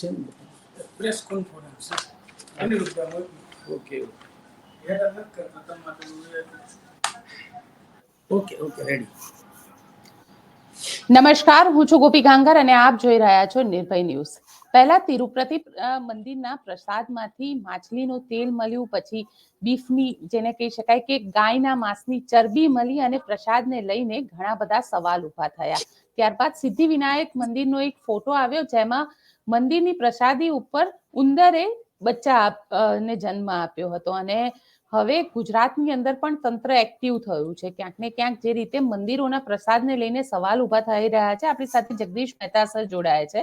Press conference okay okay okay ready. નમસ્કાર, હું છું ગોપી ગાંગર અને આપ જોઈ રહ્યા છો નિર્ભય ન્યૂઝ. પહેલા તિરુપતિ મંદિરના પ્રસાદમાંથી માછલીનું તેલ મળ્યું, પછી બીફની જેને કહી શકાય કે ગાયના માંસની ચરબી મળી અને પ્રસાદને લઈને ઘણા બધા સવાલ ઉભા થયા. ત્યારબાદ સિદ્ધિવિનાયક મંદિરનો એક ફોટો આવ્યો જેમાં મંદિરની પ્રસાદી ઉપર ઉંદરે બચ્ચાને જન્મ આપ્યો હતો અને હવે ગુજરાતની અંદર પણ તંત્ર એક્ટિવ થયું છે. ક્યાંક ને ક્યાંક જે રીતે મંદિરોના પ્રસાદને લઈને સવાલ ઉભા થઈ રહ્યા છે. આપણી સાથે જગદીશ મહેતા સર જોડાયા છે.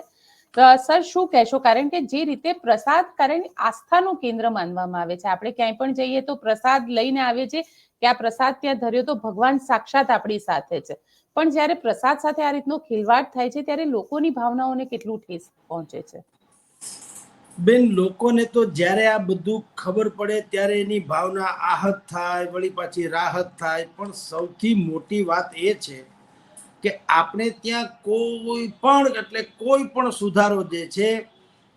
સર, શું કહેશો? કારણ કે જે રીતે પ્રસાદ કારણ આસ્થાનું કેન્દ્ર માનવામાં આવે છે. આપણે ક્યાંય પણ જઈએ તો પ્રસાદ લઈને આવીએ છીએ કે આ પ્રસાદ ત્યાં ધર્યો તો ભગવાન સાક્ષાત આપણી સાથે છે. પણ જ્યારે પ્રસાદ સાથે આ રીતનો ખિલવાડ થાય છે ત્યારે લોકોની ભાવનાઓને કેટલું ઠેસ પહોંચે છે? બેન, લોકોને તો જ્યારે આ બધું ખબર પડે ત્યારે એની ભાવના આહત થાય, વળી પાછી રાહત થાય. પણ સૌથી મોટી વાત એ છે કે આપણે ત્યાં કોઈ પણ સુધારો જે છે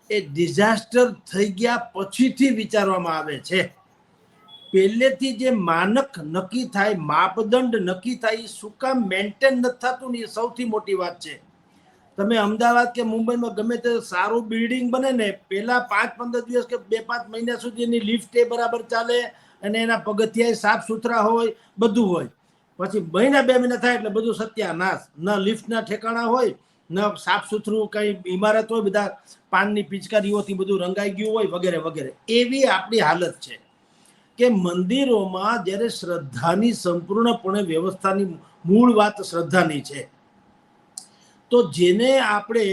એ ડિઝાસ્ટર થઈ ગયા પછીથી વિચારવામાં આવે છે. પહેલેથી જે માનક નક્કી થાય, માપદંડ નક્કી થાય, એ શું કામ મેન્ટેન નથી થતું ને એ સૌથી મોટી વાત છે. તમે અમદાવાદ કે મુંબઈમાં ગમે તે સારું બિલ્ડિંગ બને ને, પહેલા 5-15 દિવસ કે 2-5 મહિના સુધી એની લિફ્ટ બરાબર ચાલે અને એના પગથિયા સાફ સુથરા હોય, બધું હોય. પછી મહિના 2 મહિના થાય એટલે બધું સત્યાનાશ. ન લિફ્ટના ઠેકાણા હોય, ન સાફ સુથરું કઈ ઇમારત હોય, બધા પાનની પિચકારીઓથી બધું રંગાઈ ગયું હોય, વગેરે વગેરે. એવી આપણી હાલત છે કે મંદિરોમાં જ્યારે શ્રદ્ધાની સંપૂર્ણપણે વ્યવસ્થાની મૂળ વાત શ્રદ્ધાની છે, તો જેને આપણે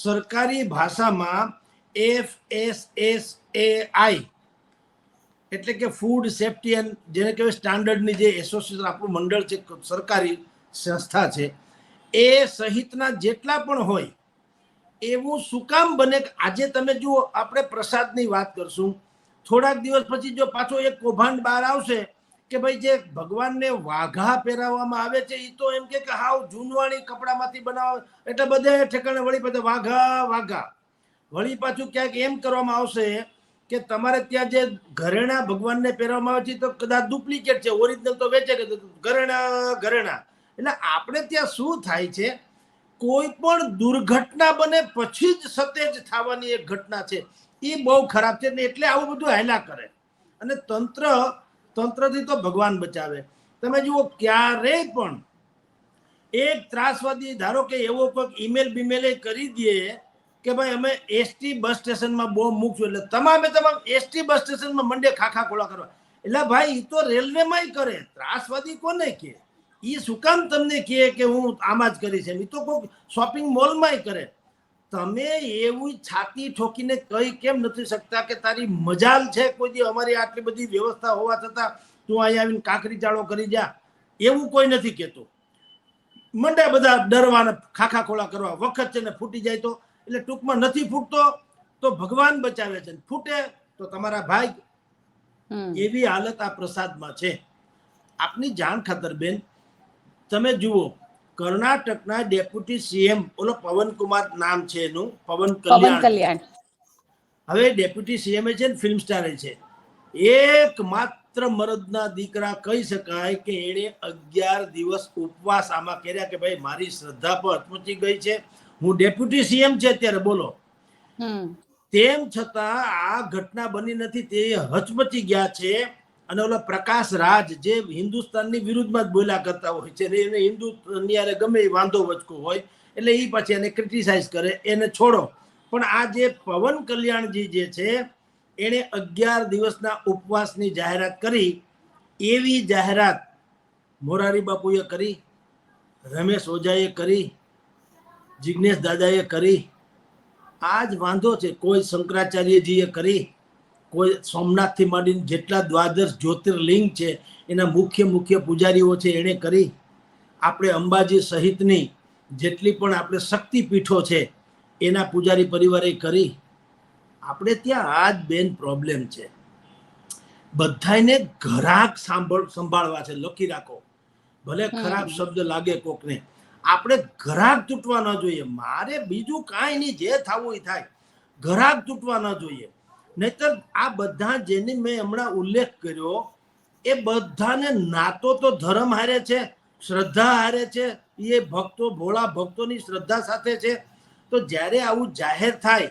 સરકારી ભાષામાં FSSAI એટલે કે ફૂડ સેફ્ટી એન્ડ જેને કહેવાય સ્ટાન્ડર્ડની જે એસોસિએશન આપણું મંડળ છે, સરકારી સંસ્થા છે, એ સહિતના જેટલા પણ હોય એવું શું કામ બને કે આજે તમે જુઓ, આપણે પ્રસાદની વાત કરશું, થોડાક દિવસ પછી જો પાછો એક કૌભાંડ બહાર આવશે કે ભાઈ જે ભગવાનને વાઘા પહેરાવવામાં આવે છે એ તો એમ કે હાવ જૂનવાણી કપડામાંથી બનાવે, એટલે બધે ઠેકાણે વળી પાછું વાઘા. વળી પાછું ક્યાંક એમ કરવામાં આવશે કે તમારે ત્યાં જે ઘરેણા ભગવાનને પહેરવામાં આવે છે તો કદાચ ડુપ્લિકેટ છે, ઓરિજિનલ તો વેચે કે ઘરેણા. એટલે આપણે ત્યાં શું થાય છે, કોઈ પણ દુર્ઘટના બને પછી જ સતેજ થવાની એક ઘટના છે, એ બહુ ખરાબ છે. એટલે આવું બધું હાલ્યા કરે. અને તંત્રથી તો ભગવાન બચાવે. તમે જુઓ, ક્યારેય પણ એક ત્રાસવાદી ધારો કે એવો કોઈક ઈમેલ બીમેલ કરી દે કે ભાઈ અમે એસટી બસ સ્ટેશનમાં બોમ્બ મૂકશું, એટલે તમામ એસટી બસ સ્ટેશનમાં મંડે ખાખા ખોળા કરવા. એટલે ભાઈ, એ તો રેલવેમાં કરે. ત્રાસવાદી કોને કે? એ શું કામ તમને કહે કે હું આમાં જ કરીશ? એ તો કોઈ શોપિંગ મોલમાં કરે. તમે એવું છાતી ઠોકીને કઈ કેમ નથી શકતા કે તારી મજાલ છે કોઈ દી અમારી આટલી બધી વ્યવસ્થા હોવા છતાં તું અહીંયા આવીને કાકરી ચાળો કરી જા? એવું કોઈ નથી કહેતું. મંડે બધા ડરવાના ખાખા ખોળા કરવા. વખત છે ને ફૂટી જાય તો, એટલે ટૂંકમાં નથી ફૂટતો તો ભગવાન બચાવે છે, ફૂટે તો તમારા ભાઈ. એવી હાલત આ પ્રસાદમાં છે. આપની જાણ ખાતર બેન, તમે જુઓ, કર્ણાટકના ડેપ્યુટી સીએમ ઓલો પવનકુમાર નામ છે એનું, પવન કલ્યાણ. હવે ડેપ્યુટી સીએમ છે ને ફિલ્મ સ્ટાર છે. એકમાત્ર મરદના દીકરા કહી શકાય કે એણે 11 દિવસ ઉપવાસ આમાં કર્યા કે ભાઈ મારી શ્રદ્ધા પર પહોંચી ગઈ છે, હું ડેપ્યુટી સીએમ છે અત્યારે, બોલો. તેમ છતાં આ ઘટના બની નથી, તે હચમચી ગયા છે. અને ઓલા પ્રકાશ રાજ જે હિન્દુસ્તાનની વિરુદ્ધમાં જ બોલ્યા કરતા હોય છે, એને હિન્દુની ગમે એ વાંધો વચકો હોય એટલે એ પછી એને ક્રિટિસાઇઝ કરે, એને છોડો. પણ આ જે પવન કલ્યાણજી જે છે, એણે 11 દિવસના ઉપવાસની જાહેરાત કરી. એવી જાહેરાત મોરારી બાપુએ કરી, રમેશ ઓઝાએ કરી, જિગ્નેશ દાદાએ કરી. આ જ વાંધો છે. કોઈ શંકરાચાર્યજીએ કરી, કોઈ સોમનાથથી માંડીને જેટલા દ્વાદશ જ્યોતિર્લિંગ છે એના મુખ્ય પૂજારીઓ છે એણે કરી. આપણે અંબાજી સહિતની જેટલી પણ આપણે શક્તિપીઠો છે એના પૂજારી પરિવારે કરી. આપણે ત્યાં આ જ બેન પ્રોબ્લેમ છે. બધાને ઘરાક સંભાળવા છે. લખી રાખો, ભલે ખરાબ શબ્દ લાગે કોકને, આપણે ઘરાક તૂટવા ન જોઈએ. મારે બીજું કાંઈ નહીં, જે થવું એ થાય. ઘરાક તૂટવા ન જોઈએ. નહીતર આ બધા જેની મેં હમણાં ઉલ્લેખ કર્યો એ બધાને નાતો તો ધર્મ હારે છે, શ્રદ્ધા હારે છે, એ ભક્તો ભોળા ભક્તોની શ્રદ્ધા સાથે છે. તો જ્યારે આવું જાહેર થાય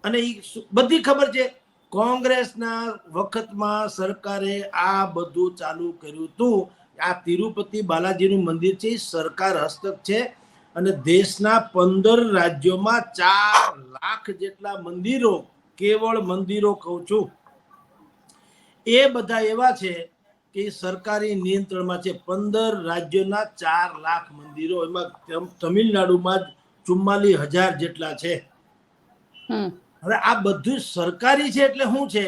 અને એ બધી ખબર છે કોંગ્રેસના વખતમાં સરકારે આ બધું ચાલુ કર્યું હતું. આ તિરુપતિ બાલાજીનું મંદિર છે એ સરકાર હસ્તક છે અને દેશના 15 રાજ્યોમાં 4 લાખ જેટલા મંદિરો, કેવળ મંદિરો કહું છું, એ બધા એવા છે કે સરકારી નિયંત્રણમાં છે. 15 રાજ્યોના 4 લાખ મંદિરો, એમાં તમિલનાડુમાં 44,000 જેટલા છે. હવે આ બધું સરકારી છે એટલે શું છે?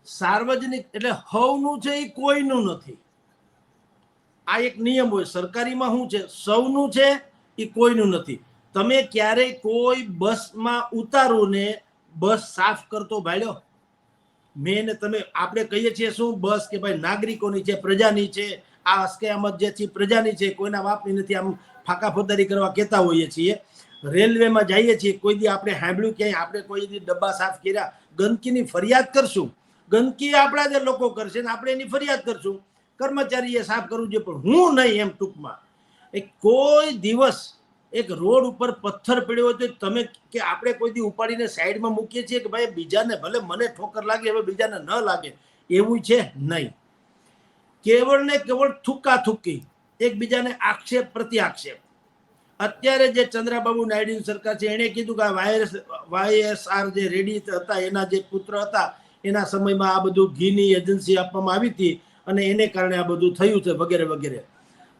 સાર્વજનિક એટલે હવનું છે એ કોઈનું નથી. આ એક નિયમ હોય સરકારીમાં. શું છે? સૌનું છે એ કોઈનું નથી. તમે ક્યારેય કોઈ બસમાં ઉતારો ને બસ સાફ કરતો ભાળ્યો? મેં ને તમે આપણે કહીએ છીએ શું? બસ કે ભાઈ નાગરિકોની છે, પ્રજાની છે, આ અસ્કયામત જે છે પ્રજાની છે, કોઈના બાપની નથી. આમ ફાકા ફોદારી કરવા કહેતા હોઈએ છીએ. રેલવેમાં જઈએ છીએ, કોઈ દી આપણે સાંભળ્યું ક્યાંય આપણે કોઈ દી ડબ્બા સાફ કર્યા? ગંદકીની ફરિયાદ કરશું, ગંદકી આપણા જે લોકો કરશે ને આપણે એની ફરિયાદ કરશું. કર્મચારીએ સાફ કરવું જોઈએ પણ હું નહીં. એમ ટૂંકમાં કોઈ દિવસ એક રોડ ઉપર પથ્થર પડ્યો હોય તો તમે કે આપણે કોઈ દી ઉપાડીને સાઈડમાં મૂકીએ છીએ કે ભાઈ બીજાને ભલે મને ઠોકર લાગે હવે બીજાને ન લાગે? એવું છે નહીં. કેવળ ને કેવળ થૂકા થૂકી, એકબીજાને આક્ષેપ પ્રતિ આક્ષેપ. અત્યારે જે ચંદ્રાબાબુ નાયડુ સરકાર છે એણે કીધું કે YSR જે રેડી હતા એના જે પુત્ર હતા એના સમયમાં આ બધું ઘીની એજન્સી આપવામાં આવી હતી અને એને કારણે આ બધું થયું છે વગેરે વગેરે.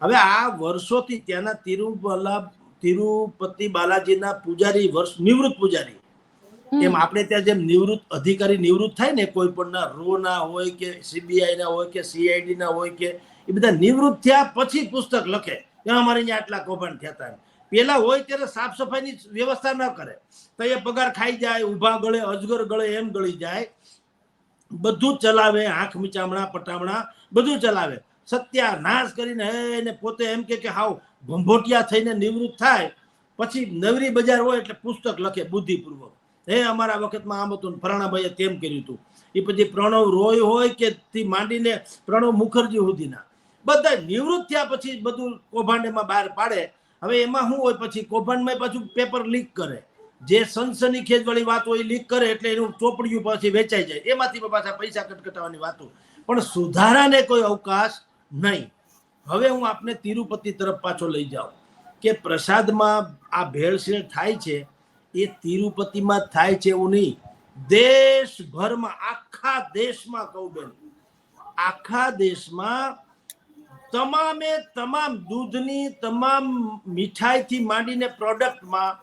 હવે આ વર્ષોથી ત્યાંના તિરુપતિ બાલાજીના પૂજારી, નિવૃત્ત પૂજારી, એમ આપણે ત્યાં જેમ નિવૃત્ત અધિકારી નિવૃત્ત થાય ને, કોઈ પણ ના રો ના હોય કે CBI ના હોય કે CID ના હોય કે એ બધા નિવૃત્ત થયા પછી પુસ્તક લખે અમારે અહીંયા આટલા કૌભાંડ થયા હતા. પેલા હોય ત્યારે સાફ સફાઈની વ્યવસ્થા ન કરે તો એ પગાર ખાઈ જાય, ઊભા ગળે અજગર ગળે એમ ગળી જાય. બધું ચલાવે, આંખ મીચામણા પટામણા બધું ચલાવે. સત્યાનાશ કરીને એને પોતે એમ કે હાવ ભંભોટિયા થઈને નિવૃત્ત થાય પછી નવરી બજાર હોય એટલે પુસ્તક લખે બુદ્ધિપૂર્વક. અમારા વખતમાં આમ હતું, ફરાણાભાઈએ તેમ કર્યું હતું. એ પછી પ્રણવ રોય હોય કે થી માંડીને પ્રણવ મુખર્જી સુધીના બધા નિવૃત્ત થયા પછી બધું કૌભાંડમાં બહાર પાડે. હવે એમાં શું હોય? પછી કૌભાંડમાં પાછું પેપર લીક કરે. જે સનસનીખેજ વાળી વાત હોય લીક કરે એટલે એનું ચોપડિયું પાછી વેચાઈ જાય. એમાંથી પાછા પૈસા કટકટાવાની વાતો. પણ સુધારાને કોઈ અવકાશ નહીં. હવે હું આપને તિરુપતિ તરફ પાછો લઈ જાઉં કે પ્રસાદમાં આ ભેળસેળ થાય છે એ તિરુપતિમાં થાય છે એવું નહીં, દેશભરમાં, આખા દેશમાં કહું બેન, આખા દેશમાં તમામે તમામ દૂધની તમામ મીઠાઈથી માંડીને પ્રોડક્ટમાં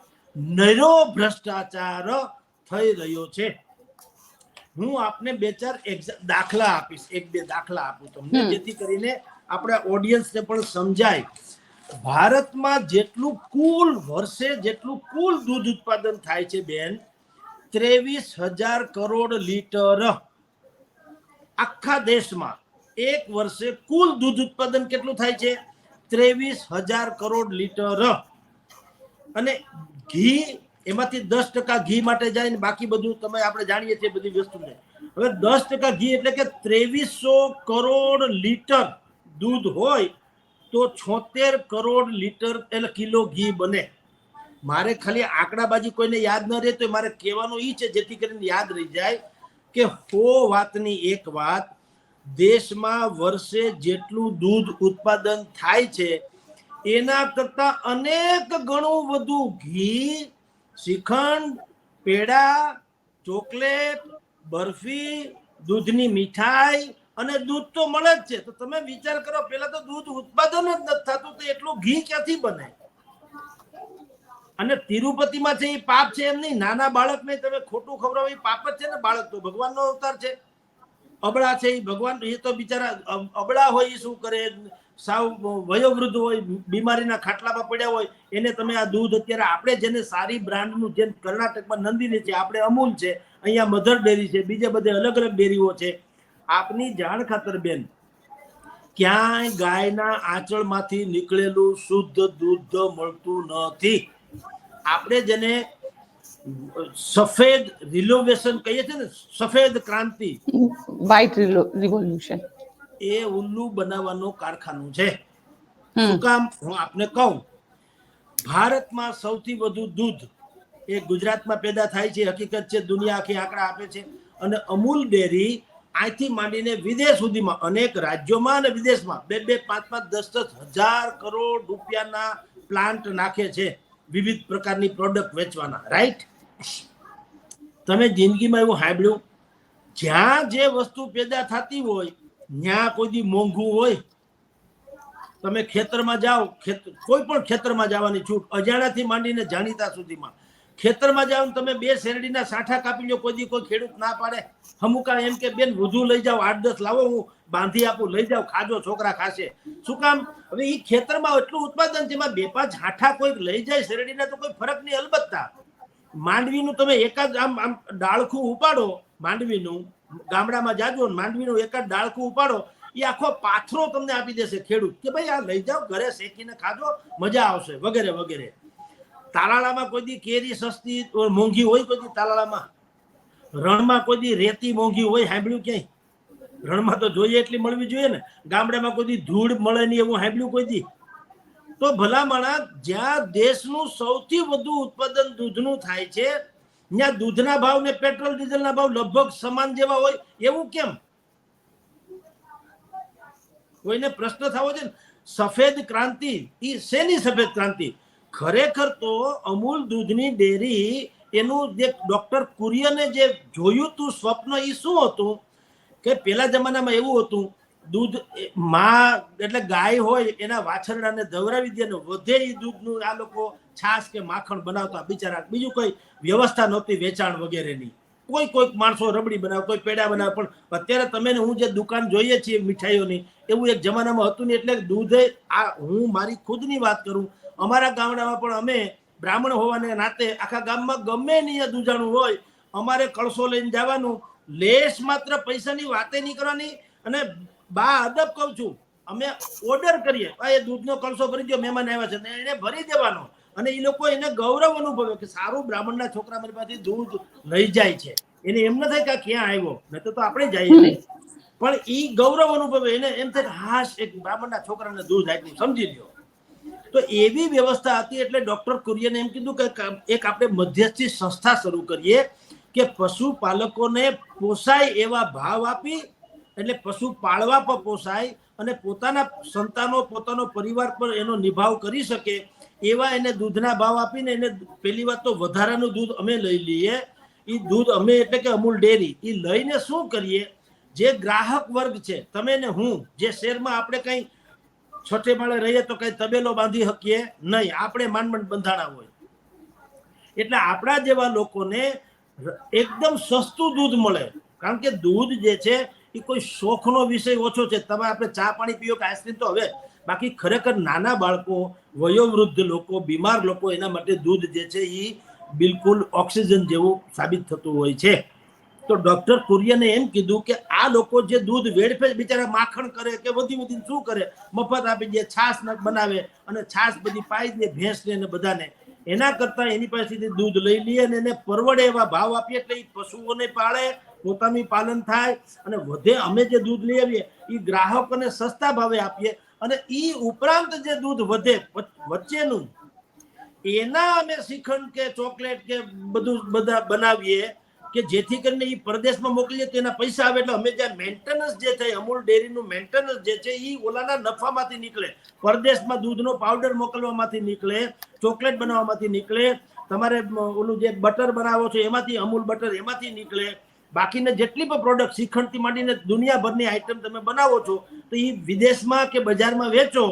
નરો ભ્રષ્ટાચાર થઈ રહ્યો છે. હું આપને 2-4 દાખલા આપીશ, 1-2 દાખલા આપું તમને જેથી કરીને આપણા ઓડિયન્સને પણ સમજાય. ભારતમાં જેટલું કુલ વર્ષે જેટલું કુલ દૂધ ઉત્પાદન થાય છે બેન, 23,000 કરોડ લીટર. આખા દેશમાં એક વર્ષે કુલ દૂધ ઉત્પાદન કેટલું થાય છે? 23,000 કરોડ લીટર. અને ઘી એમાંથી 10% ઘી માટે જાય ને બાકી બધું તમે આપણે જાણીએ છીએ બધી વસ્તુને. હવે 10% ઘી એટલે કે 2300 કરોડ લીટર દૂધ હોય તો 76 કરોડ લીટર એટલે કિલો ઘી બને. મારે ખાલી આંકડાબાજી કોઈને યાદ ન રહે તો મારે કહેવાનું એ છે જેથી કરીને યાદ રહી જાય કે 100 વાતની એક વાત, દેશમાં વર્ષે જેટલું દૂધ ઉત્પાદન થાય છે એના કરતા અનેક ગણું વધુ ઘી, શ્રીખંડ, પેડા, ચોકલેટ, બરફી, દૂધની મીઠાઈ અને દૂધ તો મળે જ છે. તો તમે વિચાર કરો, પેલા તો દૂધ ઉત્પાદન જ નથી થતું તો એટલું ઘી ક્યાંથી બને? અને તિરુપતિમાં છે એ પાપ છે એમ નહીં. નાના બાળકને તમે ખોટું ખવડાવો એ પાપ જ છે ને. બાળક તો ભગવાનનો અવતાર છે. અબળા છે એ ભગવાન, એ તો બિચારા અબળા હોય એ શું કરે? સાવ વયોવૃદ્ધ હોય, બીમારીના ખાટલામાં પડ્યા હોય, એને તમે આ દૂધ અત્યારે આપણે જેને સારી બ્રાન્ડનું, જેમ કર્ણાટકમાં નંદિની છે, આપણે અમૂલ છે, અહીંયા મધર ડેરી છે, બીજે બધે અલગ અલગ ડેરીઓ છે. આપની જાણ ખાતર બેન, ક્યાંય ગાયના આંચળમાંથી નીકળેલું શુદ્ધ દૂધ મળતું નથી. આપણે જેને સફેદ રિનોવેશન કહીએ છીએ ને, સફેદ ક્રાંતિ, વ્હાઇટ રિવોલ્યુશન, એ ઉલ્લુ બનાવવાનું કારખાનું છે. શું કામ? હું આપને કહું, ભારતમાં સૌથી વધુ દૂધ એ ગુજરાતમાં પેદા થાય છે, હકીકત છે, દુનિયા આખી આંકડા આપે છે. અને અમૂલ ડેરી અહીંથી માંડીને વિદેશ સુધીમાં અનેક રાજ્યોમાં અને વિદેશમાં 2-2, 5-5, 10-10 હજાર કરોડ રૂપિયાના પ્લાન્ટ નાખે છે વિવિધ પ્રકારની પ્રોડક્ટ વેચવાના. રાઈટ? તમે જિંદગીમાં એવું સાંભળ્યું જ્યાં જે વસ્તુ પેદા થતી હોય ત્યાં કોઈ દી મોંઘું હોય? તમે ખેતરમાં જાઓ, કોઈ પણ ખેતરમાં જવાની છૂટ, અજાણાથી માંડીને જાણીતા સુધીમાં ખેતરમાં જાઓ, તમે 2 શેરડીના સાંઠા કાપી લો, કોઈ દી કોઈ ખેડૂત ના પાડે? અમુકા એમ કે બેન વધુ લઈ જાઓ, 8-10 લાવો, હું બાંધી આપું, લઈ જાઓ, ખાજો, છોકરા ખાશે. શું કામ? હવે એ ખેતરમાં એટલું ઉત્પાદન છે, એમાં 2-5 હાઠા કોઈ લઈ જાય શેરડીના તો કોઈ ફરક નહીં. અલબત્તા માંડવીનું તમે એકાદ આમ ડાળખું ઉપાડો, માંડવીનું ગામડામાં જાજો, માંડવીનું એકાદ ડાળખું ઉપાડો, એ આખો પાથરો તમને આપી દેશે ખેડૂત કે ભાઈ આ લઈ જાઓ, ઘરે શેકીને ખાજો, મજા આવશે, વગેરે વગેરે. તાલાળામાં કોઈ દી કેરી સસ્તી મોંઘી હોય? કોઈ દી તાલાળામાં? રણમાં કોઈ દી રેતી મોંઘી હોય? સાંભળ્યું ક્યાંય? રણમાં તો જોઈએ એટલી મળવી જોઈએ ને. ગામડામાં કોઈ દી ધૂળ મળે નહીં એવું સાંભળ્યું કોઈ દી? તો ભલામણા જ્યાં દેશનું સૌથી વધુ ઉત્પાદન દૂધનું થાય છે ત્યાં દૂધના ભાવ ને પેટ્રોલ ડીઝલના ભાવ લગભગ સમાન જેવા હોય, એવું કેમ? કોઈને પ્રશ્ન થવો છે ને. સફેદ ક્રાંતિ, એ શેની સફેદ ક્રાંતિ? ખરેખર તો અમૂલ દૂધની ડેરી, એનું જે ડોક્ટર કુરિયને જે જોયું તું સ્વપ્ન, એ શું હતું કે પેલા જમાનામાં એવું હતું, દૂધ માં એટલે ગાય હોય એના વાછરડાને દવરાવી દે ને વધે એ દૂધનું આ લોકો છાશ કે માખણ બનાવતા બિચારા. બીજું કોઈ વ્યવસ્થા નહોતી વેચાણ વગેરેની. કોઈક માણસો રબડી બનાવે, કોઈ પેડા બનાવે. પણ અત્યારે તમે હું જે દુકાન જોઈએ છીએ મીઠાઈઓની, એવું એક જમાનામાં હતું નહીં. એટલે દૂધે, આ હું મારી ખુદની વાત કરું, અમારા ગામડામાં પણ અમે બ્રાહ્મણ હોવાને નાતે આખા ગામમાં ગમે નહીં દૂધાણું હોય, અમારે કળશો લઈને જવાનું, લેશ માત્ર પૈસાની વાતે નહીં કરવાની. અને બા અદબ કહું છું, અમે ઓર્ડર કરીએ, એ દૂધનો કળશો ભરી દો, મહેમાન આવ્યા છે, એને ભરી દેવાનો. અને એ લોકો એને ગૌરવ અનુભવે કે સારું બ્રાહ્મણના છોકરા મારી પાસેથી દૂધ લઈ જાય છે. એને એમ ન થાય કે ક્યાં આવ્યો, નહીં તો આપણે જઈએ, પણ એ ગૌરવ અનુભવે. એને એમ થાય હાશ, એક બ્રાહ્મણના છોકરાને દૂધ આપ્યું, સમજી લો. તો એવી વ્યવસ્થા હતી. એટલે ડોક્ટર કુરિયને એમ કીધું કે એક આપણે મધ્યસ્થી સંસ્થા શરૂ કરીએ કે પશુપાલકોને પોસાય એવા ભાવ આપી, એટલે પશુ પાળવા પર પોસાય અને પોતાના સંતાનો, પોતાનો પરિવાર પર એનો નિભાવ કરી શકે એવા એને દૂધના ભાવ આપીને એને પેલી વાત તો વધારાનું દૂધ અમે લઈ લઈએ. એ દૂધ અમે એટલે કે અમૂલ ડેરી, એ લઈને શું કરીએ, જે ગ્રાહક વર્ગ છે, તમે ને હું, જે શહેરમાં આપણે કઈ છઠ્ઠે માળે રહીએ તો કઈ તબેલો બાંધી શકીએ નહીં, આપણે માંડ બંધાણા હોય. એટલે આપણા જેવા લોકોને એકદમ સસ્તું દૂધ મળે. કારણ કે દૂધ જે છે એ કોઈ શોખનો વિષય ઓછો છે. તમે આપણે ચા પાણી પીઓ કે આઈસ્ક્રીમ તો હવે, બાકી ખરેખર નાના બાળકો, વયોવૃદ્ધ લોકો, બીમાર લોકો, એના માટે દૂધ જે છે એ બિલકુલ ઓક્સિજન જેવું સાબિત થતું હોય છે. તો ડોક્ટર કુરિયને એમ કીધું કે આ લોકો જે દૂધ વેડફે, બિચારા માખણ કરે કે વધીને શું કરે, મફત આપી દે, છાશ બનાવે અને છાશ બધી પાઈ દે ભેંસને અને બધાને. એના કરતા એની પાસેથી દૂધ લઈ લઈએ અને એને પરવડે એવા ભાવ આપીએ, એટલે એ પશુઓને પાળે, પોતાનું પાલન થાય અને વધે. અમે જે દૂધ લઈ આવીએ એ ગ્રાહકોને સસ્તા ભાવે આપીએ, અને એ ઉપરાંત જે દૂધ વધે વચ્ચેનું, એના અમે શ્રીખંડ કે ચોકલેટ કે બધા બનાવીએ કે જેથી કરીને એ પરદેશમાં મોકલીએ તો એના પૈસા આવે. એટલે અમે જ્યાં મેન્ટેનન્સ જે થાય, અમૂલ ડેરીનું મેન્ટેનન્સ જે છે એ ઓલાના નફામાંથી નીકળે. પરદેશમાં દૂધનો પાવડર મોકલવામાંથી નીકળે, ચોકલેટ બનાવવામાંથી નીકળે, તમારે ઓલું જે બટર બનાવો છો એમાંથી, અમૂલ બટર એમાંથી નીકળે. બાકીને જેટલી પણ પ્રોડક્ટ, શ્રીખંડથી માંડીને દુનિયાભરની આઈટમ તમે બનાવો છો, તો એ વિદેશમાં કે બજારમાં વેચો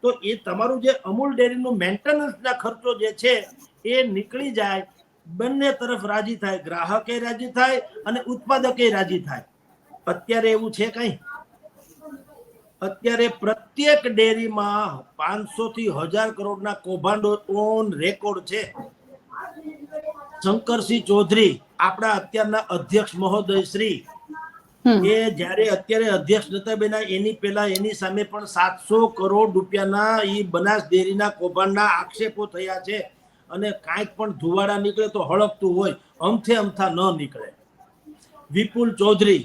તો એ તમારું જે અમૂલ ડેરીનું મેન્ટેનન્સના ખર્ચો જે છે એ નીકળી જાય. બંને તરફ રાજી થાય, ગ્રાહકે રાજી થાય અને ઉત્પાદકે રાજી થાય. અત્યારે એવું છે કઈ? અત્યારે પ્રત્યેક ડેરીમાં 500 થી 1000 કરોડના કૌભાંડો ઓન રેકોર્ડ છે. શંકરસિંહ ચૌધરી, આપણા અત્યારના અધ્યક્ષ મહોદય શ્રી, એ જયારે અત્યારે અધ્યક્ષ નતા બન્યા એની પહેલા એની સામે પણ 700 કરોડ રૂપિયાના એ બનાસ ડેરીના કૌભાંડના આક્ષેપો થયા છે. અને કાંઈક પણ ધુવાડા નીકળે તો હળકતું હોય, અમથે અમથા ન નીકળે. વિપુલ ચૌધરી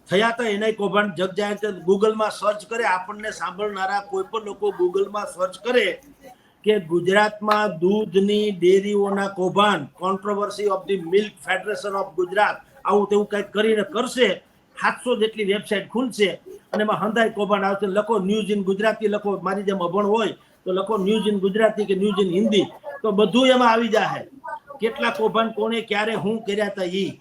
થયા હતા એના કૌભાંડ જગજાહેર. ગૂગલમાં સર્ચ કરે, આપણને સાંભળનારા કોઈ પણ લોકો ગૂગલમાં સર્ચ કરે કે ગુજરાતમાં દૂધની ડેરીઓના કૌભાંડ, controversy of the milk federation of Gujarat, આવું તેવું કંઈક કરીને કરશે, 700 જેટલી વેબસાઇટ ખુલશે અને એમાં હંધાય કૌભાંડ આવશે. લખો ન્યૂઝ ઇન ગુજરાતી, લખો, મારી જેમ અભણ હોય તો લખો ન્યૂઝ ઇન ગુજરાતી કે ન્યૂઝ ઇન હિન્દી, તો બધું એમાં આવી જાય કેટલા કૌભાંડ કોને ક્યારે હું કર્યા હતા ઈ.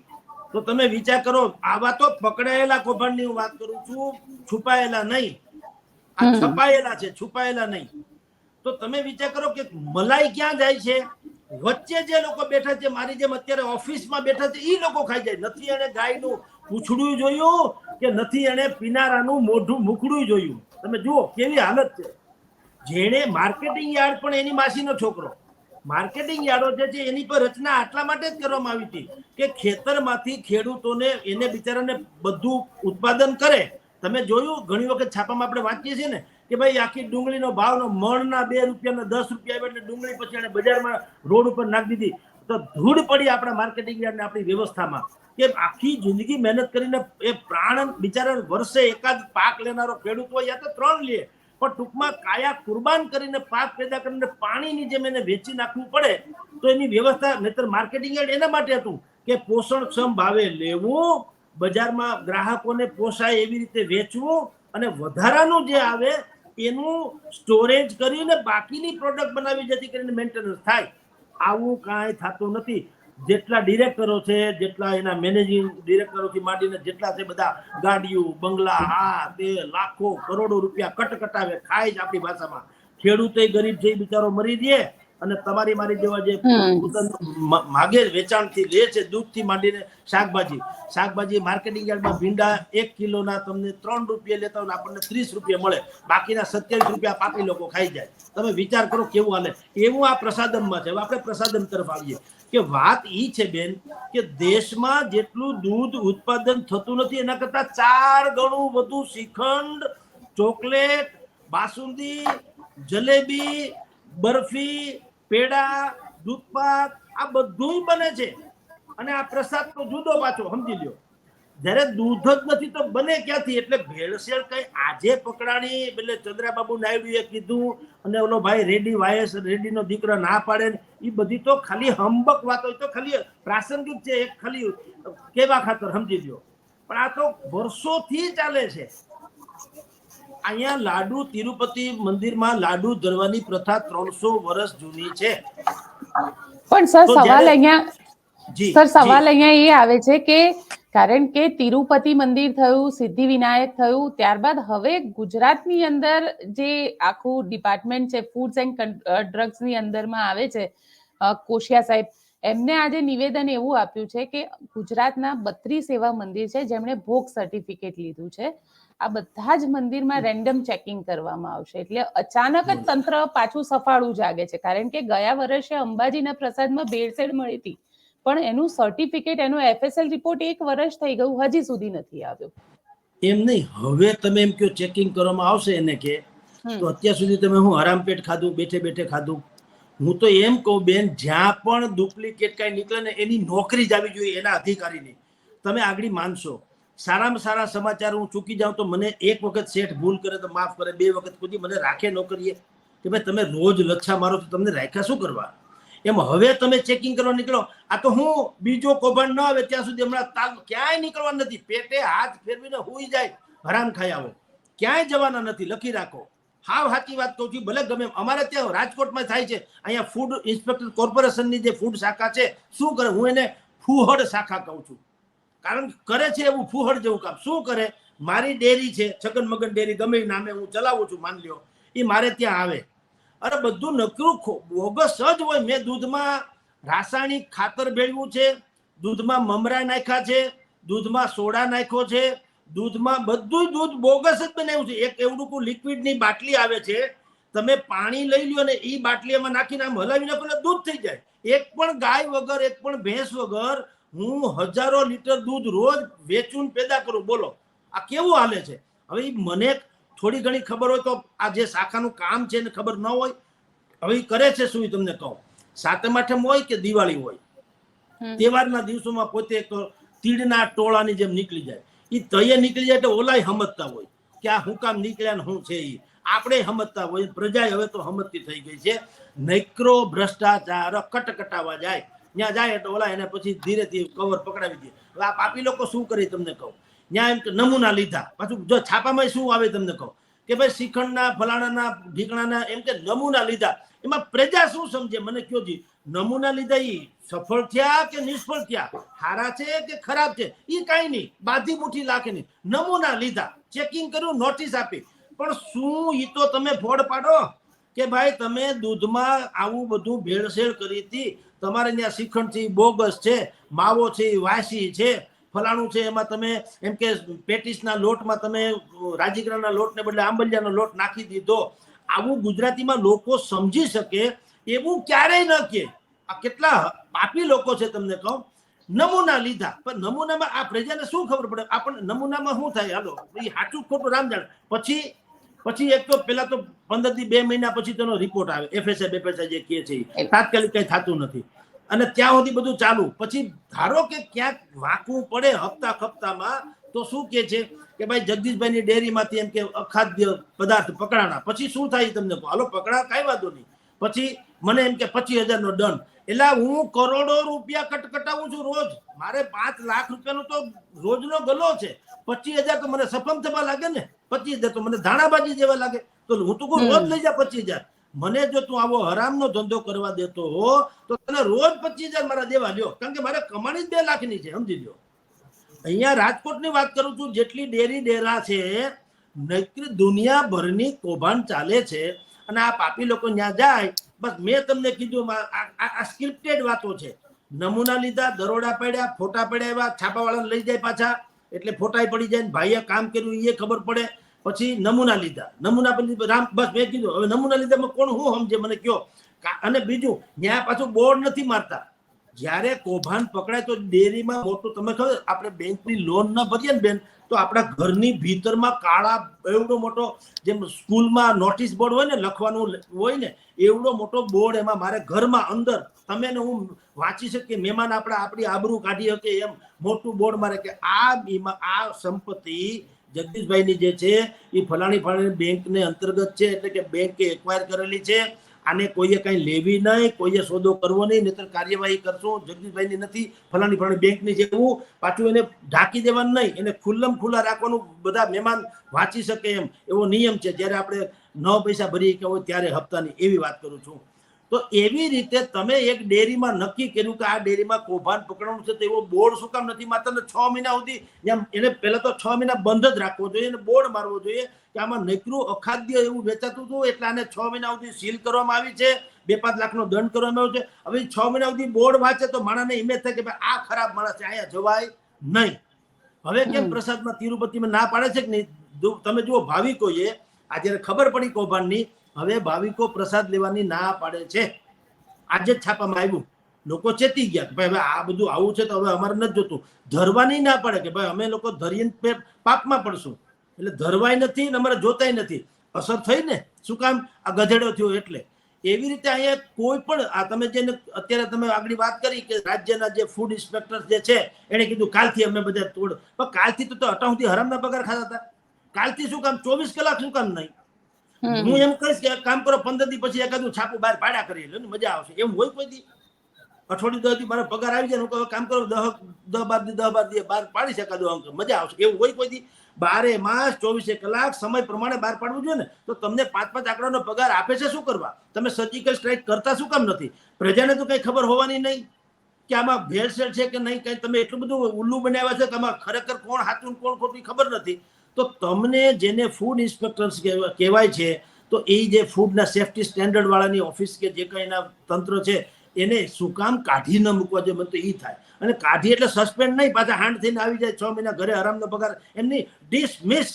તો તમે વિચાર કરો, આવા તો પકડાયેલા કૌભાંડની હું વાત કરું છું, છુપાયેલા નહીં. આ છપાયેલા છે, છુપાયેલા નહીં. તો તમે વિચાર કરો કે મલાઈ ક્યાં જાય છે? વચ્ચે જે લોકો બેઠા છે, મારી જેમ અત્યારે ઓફિસમાં બેઠા છે, એ લોકો ખાઈ જાય. નથી એને ગાયનું પૂંછડું જોયું કે નથી એને પીનારાનું મોઢું મુખડું જોયું. તમે જુઓ કેવી હાલત છે. જેણે માર્કેટિંગ યાર્ડ પણ એની માસીનો છોકરો, માર્કેટિંગ યાર્ડો જે છે એની પર રચના આટલા માટે જ કરવામાં આવી હતી કે ખેતરમાંથી ખેડૂતોને, એને બિચારાને બધું ઉત્પાદન કરે. તમે જોયું ઘણી વખત છાપામાં આપણે વાંચીએ છીએ ને કે ભાઈ આખી ડુંગળીનો ભાવનો મણના 2 રૂપિયા, 10 રૂપિયા એટલે ડુંગળી પછી એને બજારમાં રોડ ઉપર નાખી દીધી. તો ધૂળ પડી આપણા માર્કેટિંગ યાર્ડને, આપણી વ્યવસ્થામાં, કે આખી જિંદગી મહેનત કરીને એ પ્રાણ બિચારા વર્ષે એકાદ પાક લેનારો ખેડૂત હોય યા તો 3 લે, પણ ટૂંકમાં કાયા કુરબાન કરીને પાક પેદા કરીને પાણીની જેમ એને વેચી નાખવું પડે. તો એની વ્યવસ્થા, નહીતર માર્કેટિંગ યાર્ડ એના માટે હતું કે પોષણક્ષમ ભાવે લેવું, બજારમાં ગ્રાહકોને પોસાય એવી રીતે વેચવું અને વધારાનું જે આવે એનું સ્ટોરેજ કરીને બાકીની પ્રોડક્ટ બનાવી, જેથી કરીને મેન્ટેનન્સ થાય. આવું કાંઈ થતું નથી. જેટલા ડિરેક્ટરો છે, જેટલા એના મેનેજિંગ ડિરેક્ટરોથી માંડીને જેટલા છે, બધા ગાડીઓ, બંગલા, આ તે લાખો કરોડો રૂપિયા કટકટાવે, ખાય જ આપણી ભાષામાં. ખેડૂતો ગરીબ છે, બિચારો મરી દે, અને તમારી મારી જેવા જે માગે વેચાણથી લે છે, દૂધથી માંડીને શાકભાજી માર્કેટિંગ યાર્ડમાં ભીંડા 1 કિલોના તમને 3 રૂપિયા લેતા હોય, આપણને 30 રૂપિયા મળે, બાકીના 27 રૂપિયા પાપી લોકો ખાઈ જાય. તમે વિચાર કરો કેવું હાલે. એવું આ પ્રસાદમમાં છે. હવે આપણે પ્રસાદમ તરફ આવીએ કે વાત ઈ છે બેન કે દેશમાં જેટલું દૂધ ઉત્પાદન થતું નથી એના કરતા 4 ગણું વધુ શ્રીખંડ, ચોકલેટ, બાસુંદી, જલેબી, બરફી, પેડા, દૂધપાક, આ બધું બને છે. અને આ પ્રસાદ તો જુદો પાછો, સમજી લ્યો. જ્યારે દૂધ જ નથી તો બને ક્યાંથી? એટલે ભેળસેળ કઈ આજે પકડાણી, એટલે ચંદ્રાબાબુ નાયડુએ કીધું અને ઓલો ભાઈ રેડ્ડી, વાયએસ રેડ્ડીનો દીકરો ના પાડે, એ બધી તો ખાલી હંબક વાતો, તો ખાલી પ્રાસંગિક છે, એક ખાલી કેવા ખાતર, સમજી લ્યો. પણ આ તો વર્ષોથી ચાલે છે. અહીંયા લાડુ, તિરુપતિ મંદિરમાં લાડુ ધરવાની પ્રથા 300 વર્ષ જૂની છે. પણ સર સવાલ અહીંયા એ આવે છે કે કારણ કે તિરુપતિ મંદિર થયું, સિદ્ધિ વિનાયક થયું, ત્યારબાદ હવે ગુજરાતની અંદર જે આખું ડિપાર્ટમેન્ટ છે ફૂડ્સ એન્ડ ડ્રગ્સની અંદરમાં આવે છે, કોશિયા સાહેબ, એમને આજે નિવેદન એવું આપ્યું છે કે ગુજરાતના 32 એવા મંદિર છે જેમણે ભોગ સર્ટિફિકેટ લીધું છે. આ બધા જ મંદિરમાં રેન્ડમ ચેકિંગ કરવામાં આવશે. એટલે અચાનક જ તંત્ર પાછું સફાળું જાગે છે. કારણ કે ગયા વર્ષે અંબાજીના પ્રસાદમાં ભેળસેળ મળી હતી, પણ એનું સર્ટિફિકેટ, એનો FSL રિપોર્ટ 1 વર્ષ થઈ ગયું, હજી સુધી નથી આવ્યો. એમ નહીં, હવે તમે એમ કહો ચેકિંગ કરવામાં આવશે એને કે, તો અત્યાર સુધી તમે હું હરામપેટ ખાધું, બેઠે બેઠે ખાધું? હું તો એમ કહું બેન, જ્યાં પણ ડુપ્લિકેટ કાંઈ નીકળે ને એની નોકરી જ આવી જોઈએ એના અધિકારીની. તમે આગળ માનશો, સારામાં સારા સમાચાર હું ચૂકી જાઉં તો મને 1 વખત શેઠ ભૂલ કરે તો માફ કરે, 2 વખત કોઈ મને રાખે નોકરીએ કે ભાઈ તમે રોજ લચ્છા મારો તો તમને રાખ્યા શું કરવા? એમ હવે તમે ચેકિંગ કરવા નીકળો, આ તો હું બીજો કૌભાંડ ન આવે ત્યાં સુધી હમણાં ક્યાંય નીકળવા નથી. પેટે હાથ ફેરવીને હુઈ જાય, હરામ ખાઈ આવો, ક્યાંય જવાના નથી, લખી રાખો. હાવ સાચી વાત કહું છું. ભલે ગમે, અમારે ત્યાં રાજકોટમાં થાય છે, અહીંયા ફૂડ ઇન્સ્પેક્ટર કોર્પોરેશનની જે ફૂડ શાખા છે, શું કરે, હું એને ફૂહડ શાખા કહું છું. કારણ કરે છે એવું ફૂહડ જેવું કામ. શું કરે, મારી ડેરી છે, છગન મગન ડેરી, ગમે નામે હું ચલાવું છું, માન લ્યો, એ મારે ત્યાં આવે, અરે બધું નકરું બોગસ જ હોય. મેં દૂધમાં રાસાયણિક ખાતર ભેળવ્યું છે, દૂધમાં મમરા નાખ્યા છે, દૂધમાં સોડા નાખ્યો છે, દૂધમાં બધું દૂધ બોગસ જ બનાવ્યું છે. એક એવડું લિક્વિડની બાટલી આવે છે, તમે પાણી લઈ લ્યો ને એ બાટલીમાં નાખીને આમ હલાવી નાખો એટલે દૂધ થઈ જાય. એક પણ ગાય વગર, એક પણ ભેંસ વગર હું હજારો લીટર દૂધ રોજ વેચું પેદા કરું. બોલો આ કેવું હાલે છે? હવે મને થોડી ઘણી ખબર હોય તો આ જે શાખાનું કામ છે એને ખબર ન હોય. હવે કરે છે શું તમને કહું, સાતમ આઠમ હોય કે દિવાળી હોય, તહેવારના દિવસોમાં પોતે એક તીડના ટોળાની જેમ નીકળી જાય. એ તયે નીકળી જાય તો ઓલાય સમજતા હોય કે આ હું કામ નીકળ્યા ને શું છે. એ આપણે સમજતા હોય, પ્રજા હવે તો સમજતી થઈ ગઈ છે. નૈક્રો ભ્રષ્ટાચાર કટકટાવા જાય, ત્યાં જાય એટલે ઓલા એને પછી ધીરેથી કવર પકડાવી દે. હવે આ પાપી લોકો શું કરે તમને કહું, ત્યાં એમ કે નમૂના લીધા, પાછું જો છાપામાં શું આવે તમને કહું કે ભાઈ શ્રીખંડના ફલાણાના ઢીકણાના એમ કે નમૂના લીધા. એમાં પ્રજા શું સમજે મને કયો જી? નમૂના લીધા એ સફળ થયા કે નિષ્ફળ થયા, સારા છે કે ખરાબ છે, એ કાંઈ નહીં, બાધી મુઠ્ઠી લાખે નહીં. નમૂના લીધા, ચેકિંગ કર્યું, નોટિસ આપી. પણ શું એ તો તમે ફોડ પાડો કે ભાઈ તમે દૂધમાં આવું બધું ભેળસેળ કરી હતી, તમારે ત્યાં શ્રીખંડ છે બોગસ છે, માવો છે વાસી છે, ફલાણું છે, એમાં તમે એમ કે પેટીસના લોટમાં તમે રાજગરાના લોટને બદલે આંબલિયાનો લોટ નાખી દીધો. આવું ગુજરાતીમાં લોકો સમજી શકે એવું ક્યારેય ન કહે. આ કેટલા પાપી લોકો છે તમને કહું. નમૂના લીધા, પણ નમૂનામાં આ પ્રજાને શું ખબર પડે? આપણને નમૂનામાં શું થાય? હાલો એ સાચું ખોટું રામ જાણે. પછી એક તો પેલા તો 15 થી 2 મહિના પછી તેનો રિપોર્ટ આવે, FSI જે કહે છે તાત્કાલિક કઈ થતું નથી, અને ત્યાં સુધી બધું ચાલુ. પછી ધારો કે ક્યાંક વાંકવું પડે હપ્તામાં, તો શું કે છે કે ભાઈ જગદીશભાઈની ડેરીમાંથી એમ કે અખાદ્ય પદાર્થ પકડાણા. પછી શું થાય તમને કહો, હાલો પકડા કાંઈ વાંધો નહીં, પછી મને એમ કે 25,000 નો દંડ. એટલે હું કરોડો રૂપિયા કટકટાવું છું રોજ. મારે 5 લાખ રૂપિયાનો તો રોજનો ગલો છે. 25,000 તો મને સફમ થવા લાગે ને, 25,000 તો મને ધાણાબાજી જેવા લાગે. તો હું તો રોજ લઈ જા 25,000. મને જો તું આવો હરામનો ધંધો કરવા દેતો હો તો તને રોજ 25,000 મારા દેવા લ્યો, કારણ કે મારે કમાણી જ 2 લાખની છે, સમજી લ્યો. અહીંયા રાજકોટની વાત કરું છું, જેટલી ડેરી ડેરા છે, નૈતિક દુનિયાભરની કૌભાંડ ચાલે છે. અને આ પાપી લોકો ત્યાં જાય. બસ મેં તમને કીધું આ સ્ક્રિપ્ટેડ વાતો છે. નમૂના લીધા, દરોડા પડ્યા, ફોટા પડ્યા, એવા છાપાવાળાને લઈ જાય પાછા, એટલે ફોટા પડી જાય, ભાઈએ કામ કર્યું એ ખબર પડે. પછી નમૂના લીધા, નમૂના પછી રામ, બસ મેં કીધું હવે નમૂના લીધામાં કોણ શું સમજે મને કયો. અને બીજું ત્યાં પાછું બોર્ડ નથી મારતા. જ્યારે કૌભાંડ પકડાય તો ડેરીમાં મોટું, તમે ખબર આપણે બેંકની લોન ન ભરીએ ને બેન, તો આપણા ઘરની ભીતરમાં કાળા એવડો મોટો, જેમ સ્કૂલમાં નોટિસ બોર્ડ હોય ને લખવાનું હોય ને, એવડો મોટો બોર્ડ એમાં મારે ઘરમાં અંદર તમે ને હું વાંચી શકીએ, મહેમાન આપણી આબરૂ કાઢી શકે એમ મોટું બોર્ડ મારે કે આ સંપત્તિ જગદીશભાઈની જે છે એ ફલાણી બેંકને અંતર્ગત છે, એટલે કે બેંકે એક્વાયર કરેલી છે. આને કોઈએ કઈ લેવી નહીં, કોઈએ સોદો કરવો નહીં, નહીતર કાર્યવાહી કરશું. જગદીશભાઈની નથી, ફલાણી બેંકની છે. એવું પાછું એને ઢાંકી દેવાનું નહીં, એને ખુલ્લા રાખવાનું, બધા મહેમાન વાંચી શકે એમ એવો નિયમ છે. જ્યારે આપણે 9 પૈસા ભરી કે હોય ત્યારે હપ્તાની, એવી વાત કરું છું. તો એવી રીતે તમે એક ડેરીમાં નક્કી કર્યું કે આ ડેરીમાં કૌભાંડ પકડવાનું છે, તો એવો બોર્ડ શું કામ નથી મારતા? 6 મહિના સુધી એને પહેલા તો 6 મહિના બંધ જ રાખવો જોઈએ, અને બોર્ડ મારવો જોઈએ કે આમાં નકરું અખાદ્ય એવું વેચાતું હતું, એટલે આને 6 મહિના સુધી સીલ કરવામાં આવી છે, 2-5 લાખનો દંડ કરવામાં આવ્યો છે. હવે 6 મહિના સુધી બોર્ડ વાંચે તો માણસને ઇમેજ થાય કે ભાઈ આ ખરાબ માણસ છે, અહીંયા જવાય નહીં. હવે કેમ પ્રસાદમાં તિરુપતિમાં ના પાડે છે કે નહીં? તમે જુઓ, ભાવિકોએ આ જ્યારે ખબર પડી કૌભાંડની, હવે ભાવિકો પ્રસાદ લેવાની ના પાડે છે. આજે જ છાપામાં આવ્યું, લોકો ચેતી ગયા કે ભાઈ આ બધું આવું છે તો હવે અમારે નથી જોતું. ધરવાની ના પડે કે ભાઈ અમે લોકો ધરીને પાપમાં પડશું, એટલે ધરવાય નથી ને અમારે જોતાય નથી. અસર થઈ ને, શું કામ? આ ગધેડો થયો એટલે. એવી રીતે અહીંયા કોઈ પણ આ તમે જેને અત્યારે તમે આગળ વાત કરી કે રાજ્યના જે ફૂડ ઇન્સ્પેક્ટર જે છે એને કીધું કાલથી અમે બધા તોડ, પણ કાલથી તો અટાઉ સુધી હરામના પગાર ખાતા હતા. કાલથી શું કામ 24 કલાક શું કામ નહીં? હું એમ કહીશ કે કામ કરો, 15 દી પછી એકાદું છાપું બહાર પાડ્યા કરી લે, મજા આવશે. એમ હોય કોઈ દી? અઠવાડિયું 10 દી મારો પગાર આવી જાય, હું કામ કરો 10-12 દી બહાર પાડી શકાતું, મજા આવશે. એવું હોય કોઈ દી? 12 માસ 24 કલાક સમય પ્રમાણે બહાર પાડવું જોઈએ ને. તો તમને 5-5 આંકડાનો પગાર આપે છે શું કરવા? તમે સર્જિકલ સ્ટ્રાઇક કરતા શું કામ નથી? પ્રજાને તો કઈ ખબર હોવાની નહીં કે આમાં ભેળસેળ છે કે નહીં. કઈ તમે એટલું બધું ઉલ્લુ બનાવ્યા છે કે આમાં ખરેખર કોણ સાચું કોણ ખોટું ખબર નથી. તો તમને જેને ફૂડ ઇન્સ્પેક્ટર્સ કહેવાય છે, તો એ જે ફૂડના સેફ્ટી સ્ટેન્ડર્ડ વાળાની ઓફિસ કે જે કંઈ એના તંત્ર છે, એને શું કામ કાઢી ન મૂકવા જોઈએ? મને તો એ થાય. અને કાઢી એટલે સસ્પેન્ડ નહીં, પાછા હાંડ થઈને આવી જાય, 6 મહિના ઘરે આરામનો પગાર, એમની ડિસમિસ,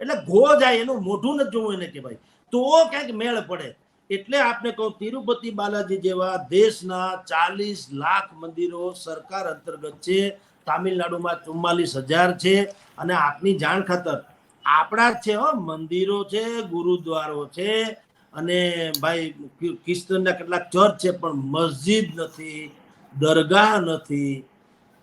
એટલે ગો જાય, એનું મોઢું નથી જોવું એને કે ભાઈ, તો ક્યાંક મેળ પડે. એટલે આપણે કહું, તિરુપતિ બાલાજી જેવા દેશના 40 લાખ મંદિરો સરકાર અંતર્ગત છે. તામિલનાડુમાં 44,000 છે. અને આપની જાણ ખાતર આપણા જ છે મંદિરો છે, ગુરુદ્વારો છે, અને ભાઈ ક્રિશ્ચનના કેટલાક ચર્ચ છે પણ મસ્જિદ નથી, દરગાહ નથી